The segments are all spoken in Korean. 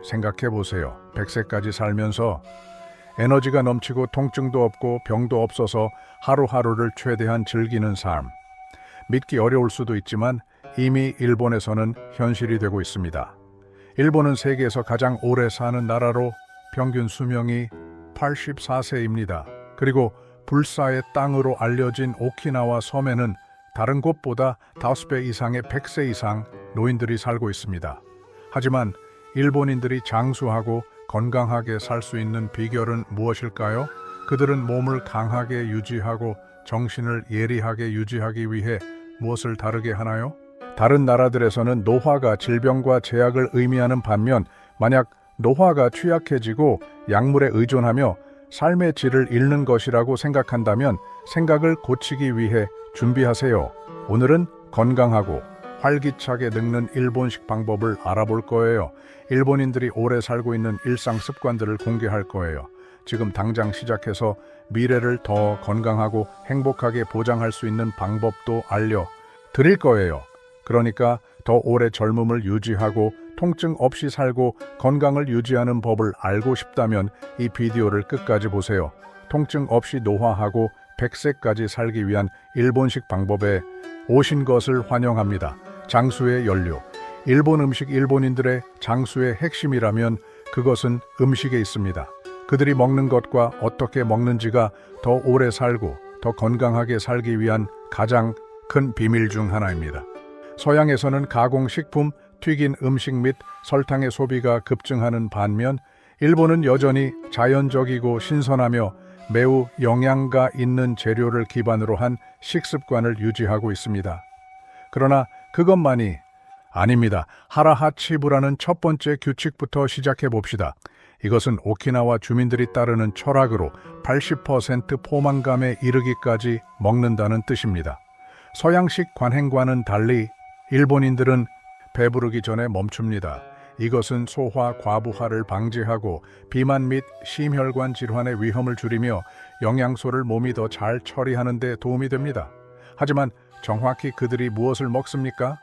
생각해 보세요. 100세까지 살면서 에너지가 넘치고 통증도 없고 병도 없어서 하루하루를 최대한 즐기는 삶. 믿기 어려울 수도 있지만 이미 일본에서는 현실이 되고 있습니다. 일본은 세계에서 가장 오래 사는 나라로 평균 수명이 84세입니다. 그리고 불사의 땅으로 알려진 오키나와 섬에는 다른 곳보다 5배 이상의 100세 이상 노인들이 살고 있습니다. 하지만 일본인들이 장수하고 건강하게 살 수 있는 비결은 무엇일까요? 그들은 몸을 강하게 유지하고 정신을 예리하게 유지하기 위해 무엇을 다르게 하나요? 다른 나라들에서는 노화가 질병과 제약을 의미하는 반면 만약 노화가 취약해지고 약물에 의존하며 삶의 질을 잃는 것이라고 생각한다면 생각을 고치기 위해 준비하세요. 오늘은 건강하고 활기차게 늙는 일본식 방법을 알아볼 거예요. 일본인들이 오래 살고 있는 일상 습관들을 공개할 거예요. 지금 당장 시작해서 미래를 더 건강하고 행복하게 보장할 수 있는 방법도 알려드릴 거예요. 그러니까 더 오래 젊음을 유지하고 통증 없이 살고 건강을 유지하는 법을 알고 싶다면 이 비디오를 끝까지 보세요. 통증 없이 노화하고 100세까지 살기 위한 일본식 방법에 오신 것을 환영합니다. 장수의 연료. 일본 음식 일본인들의 장수의 핵심이라면 그것은 음식에 있습니다. 그들이 먹는 것과 어떻게 먹는지가 더 오래 살고 더 건강하게 살기 위한 가장 큰 비밀 중 하나입니다. 서양에서는 가공식품, 튀긴 음식 및 설탕의 소비가 급증하는 반면 일본은 여전히 자연적이고 신선하며 매우 영양가 있는 재료를 기반으로 한 식습관을 유지하고 있습니다. 그러나 그것만이 아닙니다. 하라하치부라는 첫 번째 규칙부터 시작해 봅시다. 이것은 오키나와 주민들이 따르는 철학으로 80% 포만감에 이르기까지 먹는다는 뜻입니다. 서양식 관행과는 달리 일본인들은 배부르기 전에 멈춥니다. 이것은 소화 과부하를 방지하고 비만 및 심혈관 질환의 위험을 줄이며 영양소를 몸이 더 잘 처리하는 데 도움이 됩니다. 하지만 정확히 그들이 무엇을 먹습니까?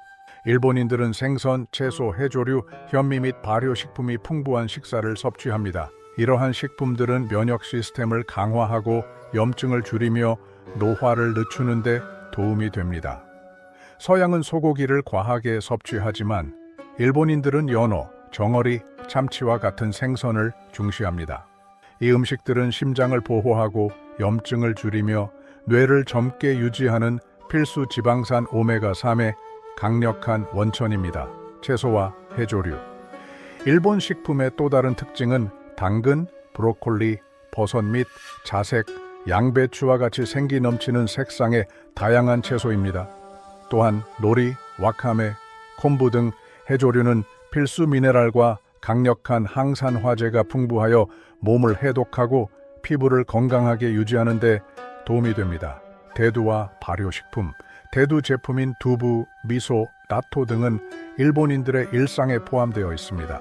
일본인들은 생선, 채소, 해조류, 현미 및 발효식품이 풍부한 식사를 섭취합니다. 이러한 식품들은 면역 시스템을 강화하고 염증을 줄이며 노화를 늦추는 데 도움이 됩니다. 서양은 소고기를 과하게 섭취하지만 일본인들은 연어, 정어리, 참치와 같은 생선을 중시합니다. 이 음식들은 심장을 보호하고 염증을 줄이며 뇌를 젊게 유지하는 필수 지방산 오메가3의 강력한 원천입니다. 채소와 해조류. 일본 식품의 또 다른 특징은 당근, 브로콜리, 버섯 및 자색, 양배추와 같이 생기 넘치는 색상의 다양한 채소입니다. 또한 노리, 와카메, 콤부 등 해조류는 필수 미네랄과 강력한 항산화제가 풍부하여 몸을 해독하고 피부를 건강하게 유지하는 데 도움이 됩니다. 대두와 발효식품, 대두 제품인 두부, 미소, 나토 등은 일본인들의 일상에 포함되어 있습니다.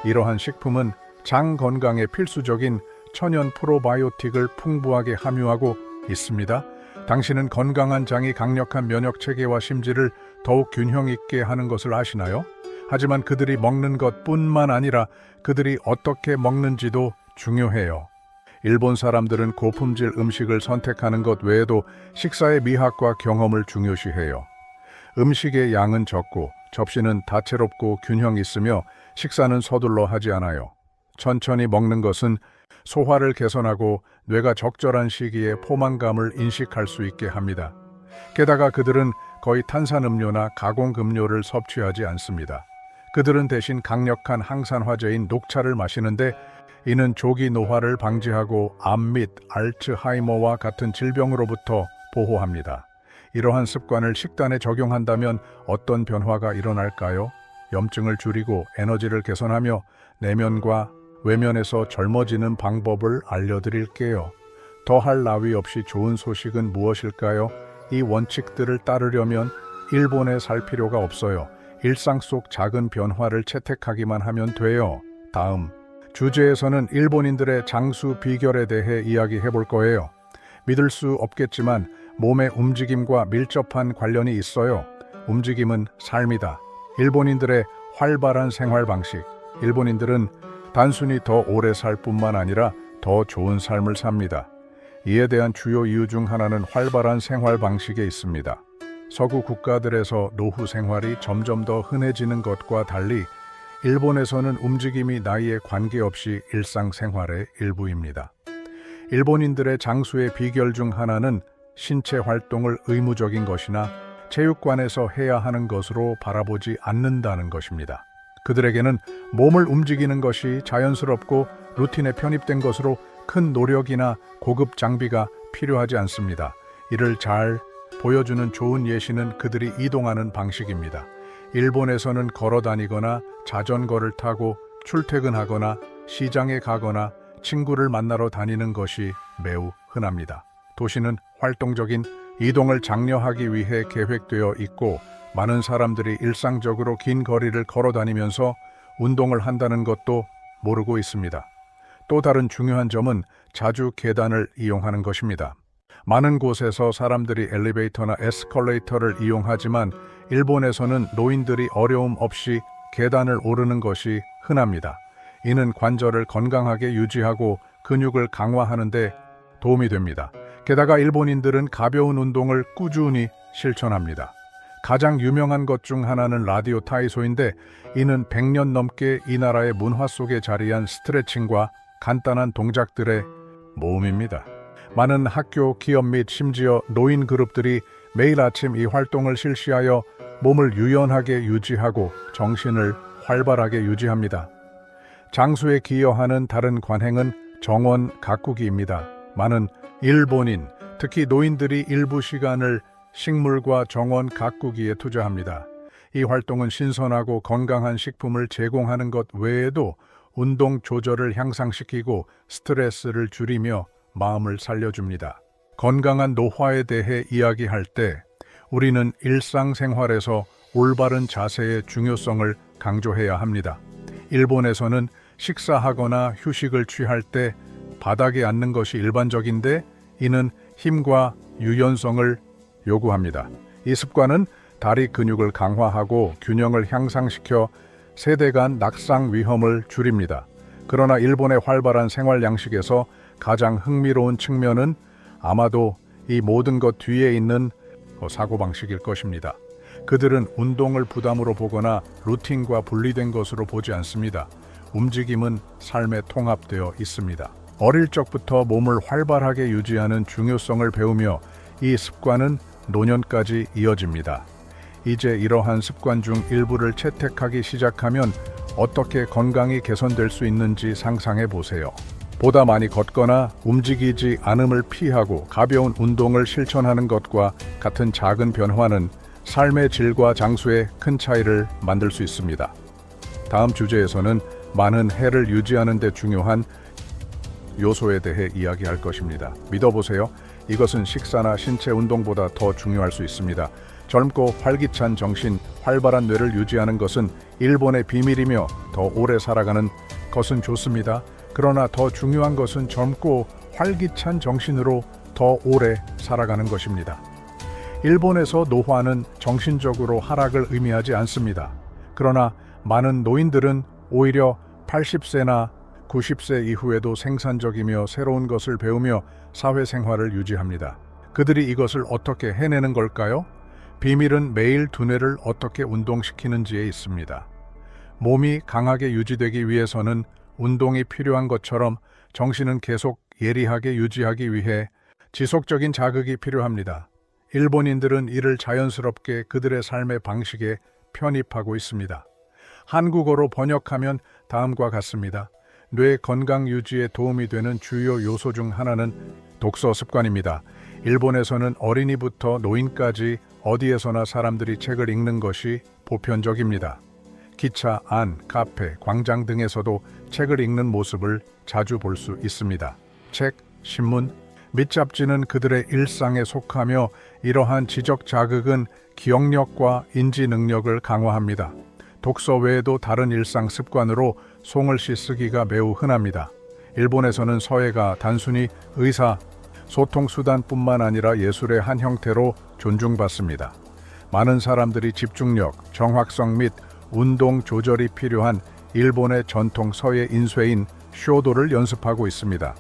이러한 식품은 장 건강에 필수적인 천연 프로바이오틱을 풍부하게 함유하고 있습니다. 당신은 건강한 장이 강력한 면역 체계와 심지를 더욱 균형 있게 하는 것을 아시나요? 하지만 그들이 먹는 것뿐만 아니라 그들이 어떻게 먹는지도 중요해요. 일본 사람들은 고품질 음식을 선택하는 것 외에도 식사의 미학과 경험을 중요시해요. 음식의 양은 적고 접시는 다채롭고 균형 있으며 식사는 서둘러 하지 않아요. 천천히 먹는 것은 소화를 개선하고 뇌가 적절한 시기에 포만감을 인식할 수 있게 합니다. 게다가 그들은 거의 탄산음료나 가공음료를 섭취하지 않습니다. 그들은 대신 강력한 항산화제인 녹차를 마시는데 이는 조기 노화를 방지하고 암 및 알츠하이머와 같은 질병으로부터 보호합니다. 이러한 습관을 식단에 적용한다면 어떤 변화가 일어날까요? 염증을 줄이고 에너지를 개선하며 내면과 외면에서 젊어지는 방법을 알려드릴게요. 더할 나위 없이 좋은 소식은 무엇일까요? 이 원칙들을 따르려면 일본에 살 필요가 없어요. 일상 속 작은 변화를 채택하기만 하면 돼요. 다음 주제에서는 일본인들의 장수 비결에 대해 이야기해 볼 거예요. 믿을 수 없겠지만 몸의 움직임과 밀접한 관련이 있어요. 움직임은 삶이다. 일본인들의 활발한 생활 방식, 일본인들은 단순히 더 오래 살 뿐만 아니라 더 좋은 삶을 삽니다. 이에 대한 주요 이유 중 하나는 활발한 생활 방식에 있습니다. 서구 국가들에서 노후 생활이 점점 더 흔해지는 것과 달리 일본에서는 움직임이 나이에 관계없이 일상생활의 일부입니다. 일본인들의 장수의 비결 중 하나는 신체 활동을 의무적인 것이나 체육관에서 해야 하는 것으로 바라보지 않는다는 것입니다. 그들에게는 몸을 움직이는 것이 자연스럽고 루틴에 편입된 것으로 큰 노력이나 고급 장비가 필요하지 않습니다. 이를 잘 보여주는 좋은 예시는 그들이 이동하는 방식입니다. 일본에서는 걸어 다니거나 자전거를 타고 출퇴근하거나 시장에 가거나 친구를 만나러 다니는 것이 매우 흔합니다. 도시는 활동적인 이동을 장려하기 위해 계획되어 있고 많은 사람들이 일상적으로 긴 거리를 걸어 다니면서 운동을 한다는 것도 모르고 있습니다. 또 다른 중요한 점은 자주 계단을 이용하는 것입니다. 많은 곳에서 사람들이 엘리베이터나 에스컬레이터를 이용하지만 일본에서는 노인들이 어려움 없이 계단을 오르는 것이 흔합니다. 이는 관절을 건강하게 유지하고 근육을 강화하는 데 도움이 됩니다. 게다가 일본인들은 가벼운 운동을 꾸준히 실천합니다. 가장 유명한 것 중 하나는 라디오 타이소인데 이는 100년 넘게 이 나라의 문화 속에 자리한 스트레칭과 간단한 동작들의 모음입니다. 많은 학교, 기업 및 심지어 노인 그룹들이 매일 아침 이 활동을 실시하여 몸을 유연하게 유지하고 정신을 활발하게 유지합니다. 장수에 기여하는 다른 관행은 정원 가꾸기입니다. 많은 일본인, 특히 노인들이 일부 시간을 식물과 정원 가꾸기에 투자합니다. 이 활동은 신선하고 건강한 식품을 제공하는 것 외에도 운동 조절을 향상시키고 스트레스를 줄이며 마음을 살려줍니다. 건강한 노화에 대해 이야기할 때 우리는 일상생활에서 올바른 자세의 중요성을 강조해야 합니다. 일본에서는 식사하거나 휴식을 취할 때 바닥에 앉는 것이 일반적인데 이는 힘과 유연성을 요구합니다. 이 습관은 다리 근육을 강화하고 균형을 향상시켜 세대 간 낙상 위험을 줄입니다. 그러나 일본의 활발한 생활 양식에서 가장 흥미로운 측면은 아마도 이 모든 것 뒤에 있는 사고방식일 것입니다. 그들은 운동을 부담으로 보거나 루틴과 분리된 것으로 보지 않습니다. 움직임은 삶에 통합되어 있습니다. 어릴 적부터 몸을 활발하게 유지하는 중요성을 배우며 이 습관은 노년까지 이어집니다. 이제 이러한 습관 중 일부를 채택하기 시작하면 어떻게 건강이 개선될 수 있는지 상상해 보세요. 보다 많이 걷거나 움직이지 않음을 피하고 가벼운 운동을 실천하는 것과 같은 작은 변화는 삶의 질과 장수에 큰 차이를 만들 수 있습니다. 다음 주제에서는 많은 해를 유지하는 데 중요한 요소에 대해 이야기할 것입니다. 믿어보세요. 이것은 식사나 신체 운동보다 더 중요할 수 있습니다. 젊고 활기찬 정신, 활발한 뇌를 유지하는 것은 일본의 비밀이며 더 오래 살아가는 것은 좋습니다. 그러나 더 중요한 것은 젊고 활기찬 정신으로 더 오래 살아가는 것입니다. 일본에서 노화는 정신적으로 하락을 의미하지 않습니다. 그러나 많은 노인들은 오히려 80세나 90세 이후에도 생산적이며 새로운 것을 배우며 사회생활을 유지합니다. 그들이 이것을 어떻게 해내는 걸까요? 비밀은 매일 두뇌를 어떻게 운동시키는지에 있습니다. 몸이 강하게 유지되기 위해서는 운동이 필요한 것처럼 정신은 계속 예리하게 유지하기 위해 지속적인 자극이 필요합니다. 일본인들은 이를 자연스럽게 그들의 삶의 방식에 편입하고 있습니다. 한국어로 번역하면 다음과 같습니다. 뇌 건강 유지에 도움이 되는 주요 요소 중 하나는 독서 습관입니다. 일본에서는 어린이부터 노인까지 어디에서나 사람들이 책을 읽는 것이 보편적입니다. 기차 안, 카페, 광장 등에서도 책을 읽는 모습을 자주 볼 수 있습니다. 책, 신문, 및 잡지는 그들의 일상에 속하며 이러한 지적 자극은 기억력과 인지 능력을 강화합니다. 독서 외에도 다른 일상 습관으로 송을 쓰기가 매우 흔합니다. 일본에서는 서예가 단순히 의사, 소통 수단뿐만 아니라 예술의 한 형태로 존중받습니다. 많은 사람들이 집중력, 정확성 및 운동 조절이 필요한 일본의 전통 서예 인쇄인 쇼도를 연습하고 있습니다.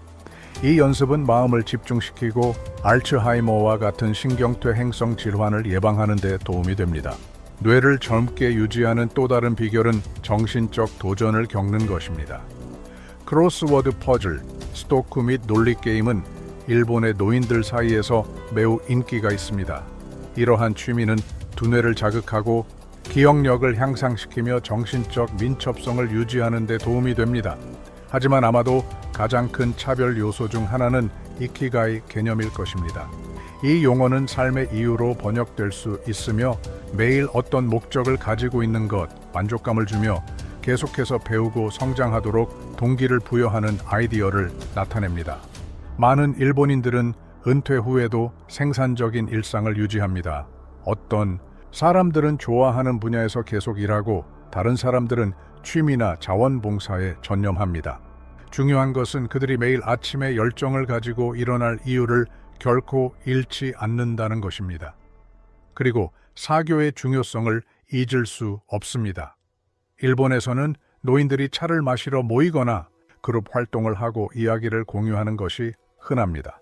이 연습은 마음을 집중시키고 알츠하이머와 같은 신경퇴 행성 질환을 예방하는 데 도움이 됩니다. 뇌를 젊게 유지하는 또 다른 비결은 정신적 도전을 겪는 것입니다. 크로스워드 퍼즐, 스토크 및 논리 게임은 일본의 노인들 사이에서 매우 인기가 있습니다. 이러한 취미는 두뇌를 자극하고 기억력을 향상시키며 정신적 민첩성을 유지하는 데 도움이 됩니다. 하지만 아마도 가장 큰 차별 요소 중 하나는 이키가이 개념일 것입니다. 이 용어는 삶의 이유로 번역될 수 있으며 매일 어떤 목적을 가지고 있는 것, 만족감을 주며 계속해서 배우고 성장하도록 동기를 부여하는 아이디어를 나타냅니다. 많은 일본인들은 은퇴 후에도 생산적인 일상을 유지합니다. 어떤 사람들은 좋아하는 분야에서 계속 일하고 다른 사람들은 취미나 자원봉사에 전념합니다. 중요한 것은 그들이 매일 아침에 열정을 가지고 일어날 이유를 결코 잃지 않는다는 것입니다. 그리고 사교의 중요성을 잊을 수 없습니다. 일본에서는 노인들이 차를 마시러 모이거나 그룹 활동을 하고 이야기를 공유하는 것이 흔합니다.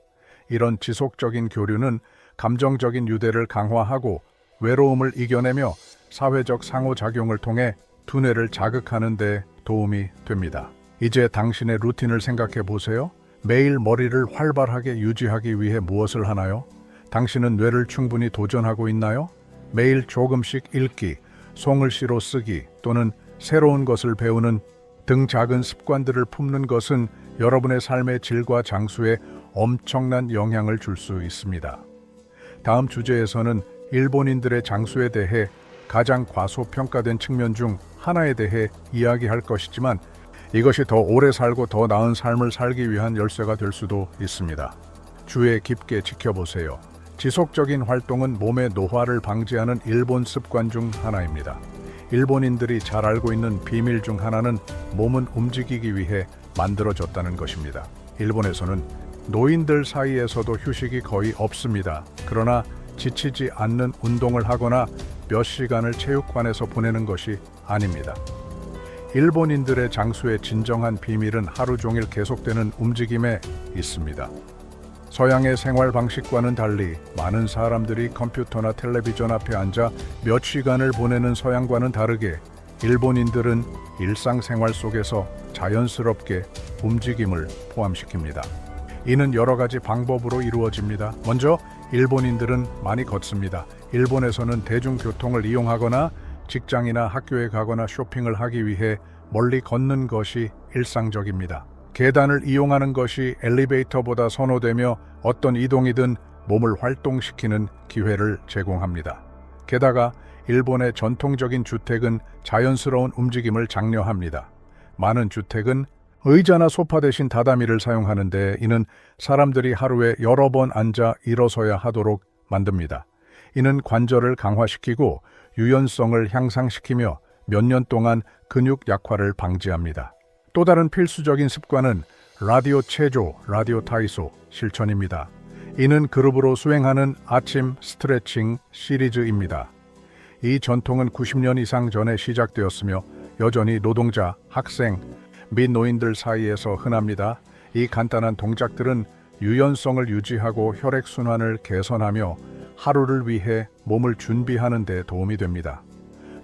이런 지속적인 교류는 감정적인 유대를 강화하고 외로움을 이겨내며 사회적 상호작용을 통해 두뇌를 자극하는 데 도움이 됩니다. 이제 당신의 루틴을 생각해 보세요. 매일 머리를 활발하게 유지하기 위해 무엇을 하나요? 당신은 뇌를 충분히 도전하고 있나요? 매일 조금씩 읽기, 송글씨로 쓰기 또는 새로운 것을 배우는 등 작은 습관들을 품는 것은 여러분의 삶의 질과 장수에 엄청난 영향을 줄 수 있습니다. 다음 주제에서는 일본인들의 장수에 대해 가장 과소평가된 측면 중 하나에 대해 이야기할 것이지만 이것이 더 오래 살고 더 나은 삶을 살기 위한 열쇠가 될 수도 있습니다. 주의 깊게 지켜보세요. 지속적인 활동은 몸의 노화를 방지하는 일본 습관 중 하나입니다. 일본인들이 잘 알고 있는 비밀 중 하나는 몸은 움직이기 위해 만들어졌다는 것입니다. 일본에서는 노인들 사이에서도 휴식이 거의 없습니다. 그러나 지치지 않는 운동을 하거나 몇 시간을 체육관에서 보내는 것이 아닙니다. 일본인들의 장수의 진정한 비밀은 하루 종일 계속되는 움직임에 있습니다. 서양의 생활 방식과는 달리 많은 사람들이 컴퓨터나 텔레비전 앞에 앉아 몇 시간을 보내는 서양과는 다르게 일본인들은 일상생활 속에서 자연스럽게 움직임을 포함시킵니다. 이는 여러 가지 방법으로 이루어집니다. 먼저 일본인들은 많이 걷습니다. 일본에서는 대중교통을 이용하거나 직장이나 학교에 가거나 쇼핑을 하기 위해 멀리 걷는 것이 일상적입니다. 계단을 이용하는 것이 엘리베이터보다 선호되며 어떤 이동이든 몸을 활동시키는 기회를 제공합니다. 게다가 일본의 전통적인 주택은 자연스러운 움직임을 장려합니다. 많은 주택은 의자나 소파 대신 다다미를 사용하는데 이는 사람들이 하루에 여러 번 앉아 일어서야 하도록 만듭니다. 이는 관절을 강화시키고 유연성을 향상시키며 몇 년 동안 근육 약화를 방지합니다. 또 다른 필수적인 습관은 라디오 체조, 라디오 타이소 실천입니다. 이는 그룹으로 수행하는 아침 스트레칭 시리즈입니다. 이 전통은 90년 이상 전에 시작되었으며 여전히 노동자, 학생 및 노인들 사이에서 흔합니다. 이 간단한 동작들은 유연성을 유지하고 혈액순환을 개선하며 하루를 위해 몸을 준비하는 데 도움이 됩니다.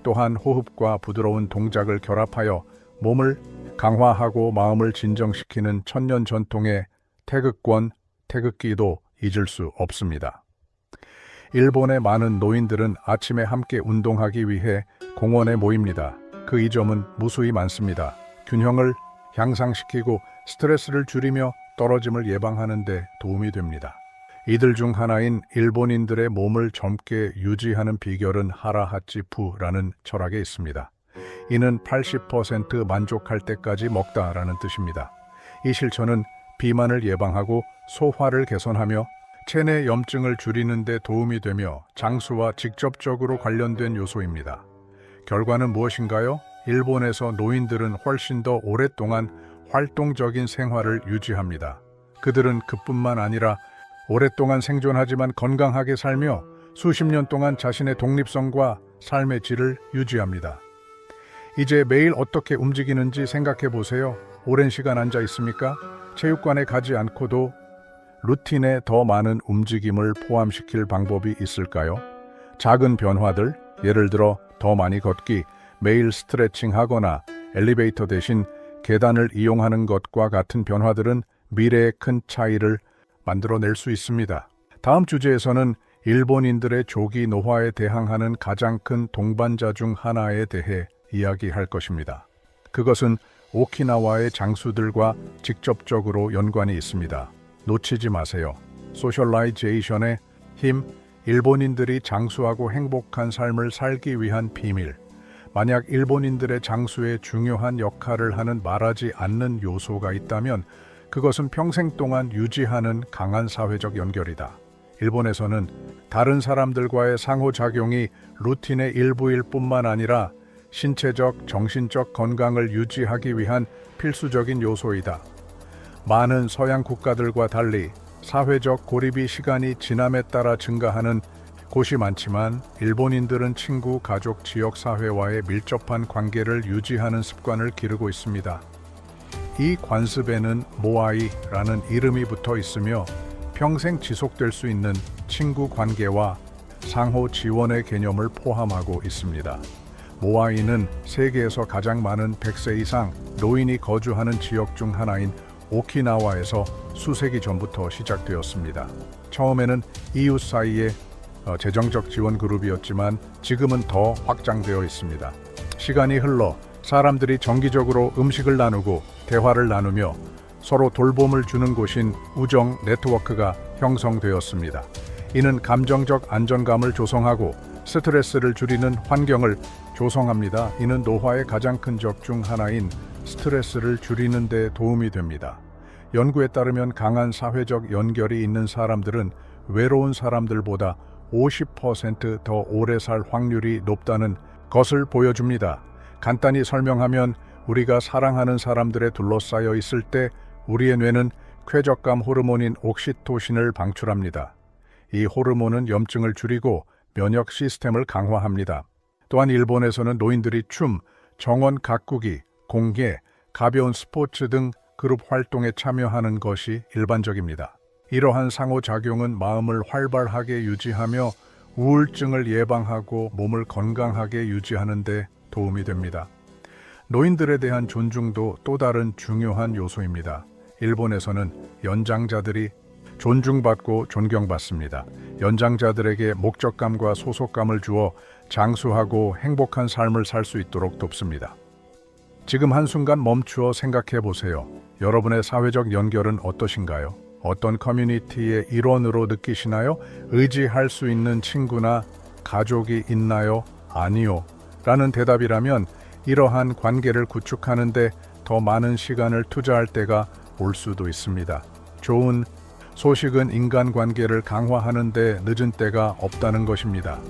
또한 호흡과 부드러운 동작을 결합하여 몸을 강화하고 마음을 진정시키는 천년 전통의 태극권, 태극기도 잊을 수 없습니다. 일본의 많은 노인들은 아침에 함께 운동하기 위해 공원에 모입니다. 그 이점은 무수히 많습니다. 균형을 향상시키고 스트레스를 줄이며 떨어짐을 예방하는 데 도움이 됩니다. 이들 중 하나인 일본인들의 몸을 젊게 유지하는 비결은 하라하치푸라는 철학에 있습니다. 이는 80% 만족할 때까지 먹다라는 뜻입니다. 이 실천은 비만을 예방하고 소화를 개선하며 체내 염증을 줄이는 데 도움이 되며 장수와 직접적으로 관련된 요소입니다. 결과는 무엇인가요? 일본에서 노인들은 훨씬 더 오랫동안 활동적인 생활을 유지합니다. 그들은 그뿐만 아니라 오랫동안 생존하지만 건강하게 살며 수십 년 동안 자신의 독립성과 삶의 질을 유지합니다. 이제 매일 어떻게 움직이는지 생각해 보세요. 오랜 시간 앉아 있습니까? 체육관에 가지 않고도 루틴에 더 많은 움직임을 포함시킬 방법이 있을까요? 작은 변화들, 예를 들어 더 많이 걷기, 매일 스트레칭 하거나 엘리베이터 대신 계단을 이용하는 것과 같은 변화들은 미래에 큰 차이를 만들어낼 수 있습니다. 다음 주제에서는 일본인들의 조기 노화에 대항하는 가장 큰 동반자 중 하나에 대해 이야기할 것입니다. 그것은 오키나와의 장수들과 직접적으로 연관이 있습니다. 놓치지 마세요. 소셜라이제이션의 힘, 일본인들이 장수하고 행복한 삶을 살기 위한 비밀. 만약 일본인들의 장수에 중요한 역할을 하는 말하지 않는 요소가 있다면 그것은 평생 동안 유지하는 강한 사회적 연결이다. 일본에서는 다른 사람들과의 상호작용이 루틴의 일부일 뿐만 아니라 신체적, 정신적 건강을 유지하기 위한 필수적인 요소이다. 많은 서양 국가들과 달리 사회적 고립이 시간이 지남에 따라 증가하는 곳이 많지만 일본인들은 친구, 가족, 지역 사회와의 밀접한 관계를 유지하는 습관을 기르고 있습니다. 이 관습에는 모아이라는 이름이 붙어 있으며 평생 지속될 수 있는 친구 관계와 상호 지원의 개념을 포함하고 있습니다. 모아이는 세계에서 가장 많은 100세 이상 노인이 거주하는 지역 중 하나인 오키나와에서 수세기 전부터 시작되었습니다. 처음에는 이웃 사이의 재정적 지원 그룹이었지만 지금은 더 확장되어 있습니다. 시간이 흘러 사람들이 정기적으로 음식을 나누고 대화를 나누며 서로 돌봄을 주는 곳인 우정 네트워크가 형성되었습니다. 이는 감정적 안정감을 조성하고 스트레스를 줄이는 환경을 조성합니다. 이는 노화의 가장 큰 적 중 하나인 스트레스를 줄이는 데 도움이 됩니다. 연구에 따르면 강한 사회적 연결이 있는 사람들은 외로운 사람들보다 50% 더 오래 살 확률이 높다는 것을 보여줍니다. 간단히 설명하면 우리가 사랑하는 사람들에 둘러싸여 있을 때 우리의 뇌는 쾌적감 호르몬인 옥시토신을 방출합니다. 이 호르몬은 염증을 줄이고 면역 시스템을 강화합니다. 또한 일본에서는 노인들이 춤, 정원 가꾸기, 공예, 가벼운 스포츠 등 그룹 활동에 참여하는 것이 일반적입니다. 이러한 상호작용은 마음을 활발하게 유지하며 우울증을 예방하고 몸을 건강하게 유지하는 데 도움이 됩니다. 노인들에 대한 존중도 또 다른 중요한 요소입니다. 일본에서는 연장자들이 존중받고 존경받습니다. 연장자들에게 목적감과 소속감을 주어 장수하고 행복한 삶을 살 수 있도록 돕습니다. 지금 한순간 멈추어 생각해 보세요. 여러분의 사회적 연결은 어떠신가요? 어떤 커뮤니티의 일원으로 느끼시나요? 의지할 수 있는 친구나 가족이 있나요? 아니요. 라는 대답이라면 이러한 관계를 구축하는 데 더 많은 시간을 투자할 때가 올 수도 있습니다. 좋은 소식은 인간관계를 강화하는 데 늦은 때가 없다는 것입니다.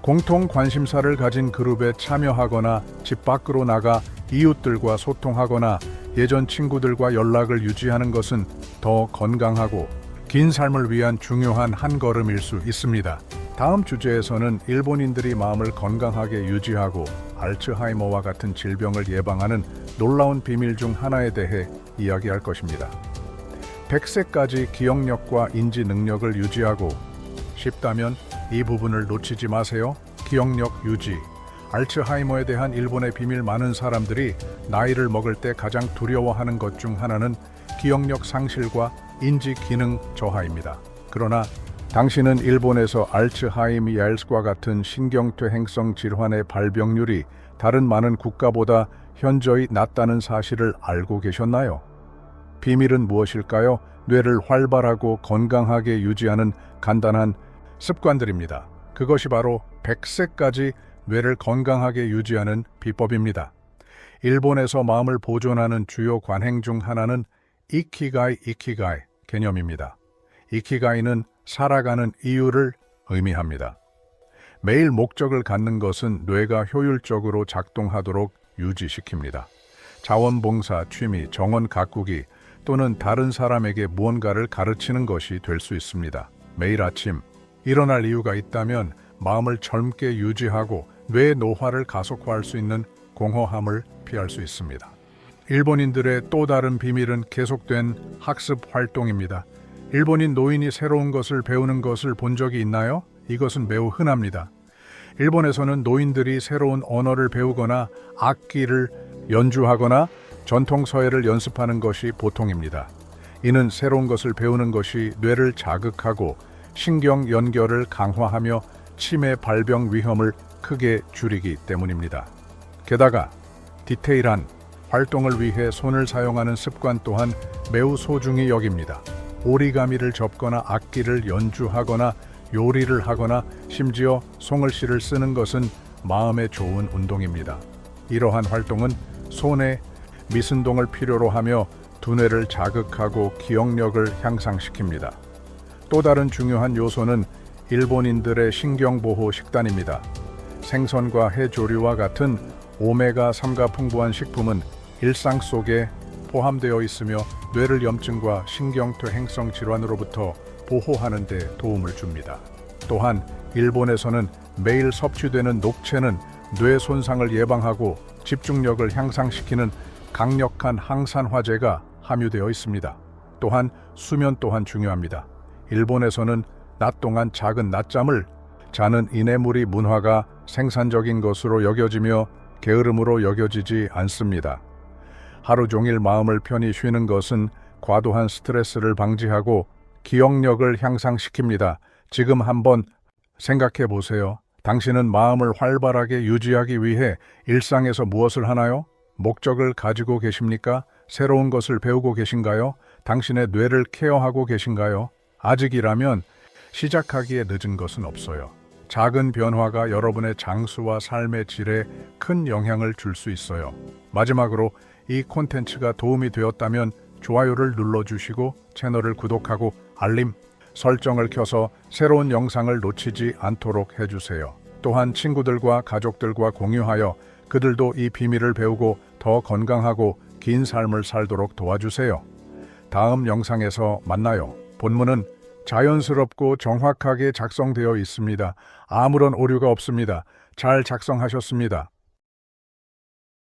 공통 관심사를 가진 그룹에 참여하거나 집 밖으로 나가 이웃들과 소통하거나 예전 친구들과 연락을 유지하는 것은 더 건강하고 긴 삶을 위한 중요한 한 걸음일 수 있습니다. 다음 주제에서는 일본인들이 마음을 건강하게 유지하고 알츠하이머와 같은 질병을 예방하는 놀라운 비밀 중 하나에 대해 이야기할 것입니다. 100세까지 기억력과 인지 능력을 유지하고 싶다면 이 부분을 놓치지 마세요. 기억력 유지. 알츠하이머에 대한 일본의 비밀. 많은 사람들이 나이를 먹을 때 가장 두려워하는 것 중 하나는 기억력 상실과 인지 기능 저하입니다. 그러나 당신은 일본에서 알츠하이머과 같은 신경퇴행성 질환의 발병률이 다른 많은 국가보다 현저히 낮다는 사실을 알고 계셨나요? 비밀은 무엇일까요? 뇌를 활발하고 건강하게 유지하는 간단한 습관들입니다. 그것이 바로 100세까지 뇌를 건강하게 유지하는 비법입니다. 일본에서 마음을 보존하는 주요 관행 중 하나는 이키가이 개념입니다. 이키가이는 살아가는 이유를 의미합니다. 매일 목적을 갖는 것은 뇌가 효율적으로 작동하도록 유지시킵니다. 자원봉사, 취미, 정원 가꾸기 또는 다른 사람에게 무언가를 가르치는 것이 될 수 있습니다. 매일 아침 일어날 이유가 있다면 마음을 젊게 유지하고 뇌 노화를 가속화할 수 있는 공허함을 피할 수 있습니다. 일본인들의 또 다른 비밀은 계속된 학습 활동입니다. 일본인 노인이 새로운 것을 배우는 것을 본 적이 있나요? 이것은 매우 흔합니다. 일본에서는 노인들이 새로운 언어를 배우거나 악기를 연주하거나 전통 서예를 연습하는 것이 보통입니다. 이는 새로운 것을 배우는 것이 뇌를 자극하고 신경 연결을 강화하며 치매 발병 위험을 크게 줄이기 때문입니다. 게다가 디테일한 활동을 위해 손을 사용하는 습관 또한 매우 소중히 여깁니다. 오리가미를 접거나 악기를 연주하거나 요리를 하거나 심지어 송글씨를 쓰는 것은 마음에 좋은 운동입니다. 이러한 활동은 손의 미순동을 필요로 하며 두뇌를 자극하고 기억력을 향상시킵니다. 또 다른 중요한 요소는 일본인들의 신경보호 식단입니다. 생선과 해조류와 같은 오메가3가 풍부한 식품은 일상 속에 포함되어 있으며 뇌를 염증과 신경퇴행성 질환으로부터 보호하는 데 도움을 줍니다. 또한 일본에서는 매일 섭취되는 녹채는 뇌 손상을 예방하고 집중력을 향상시키는 강력한 항산화제가 함유되어 있습니다. 또한 수면 또한 중요합니다. 일본에서는 낮 동안 작은 낮잠을 자는 이내무리 문화가 생산적인 것으로 여겨지며 게으름으로 여겨지지 않습니다. 하루 종일 마음을 편히 쉬는 것은 과도한 스트레스를 방지하고 기억력을 향상시킵니다. 지금 한번 생각해 보세요. 당신은 마음을 활발하게 유지하기 위해 일상에서 무엇을 하나요? 목적을 가지고 계십니까? 새로운 것을 배우고 계신가요? 당신의 뇌를 케어하고 계신가요? 아직이라면 시작하기에 늦은 것은 없어요. 작은 변화가 여러분의 장수와 삶의 질에 큰 영향을 줄 수 있어요. 마지막으로 이 콘텐츠가 도움이 되었다면 좋아요를 눌러주시고 채널을 구독하고 알림 설정을 켜서 새로운 영상을 놓치지 않도록 해주세요. 또한 친구들과 가족들과 공유하여 그들도 이 비밀을 배우고 더 건강하고 긴 삶을 살도록 도와주세요. 다음 영상에서 만나요. 본문은 자연스럽고 정확하게 작성되어 있습니다. 아무런 오류가 없습니다. 잘 작성하셨습니다.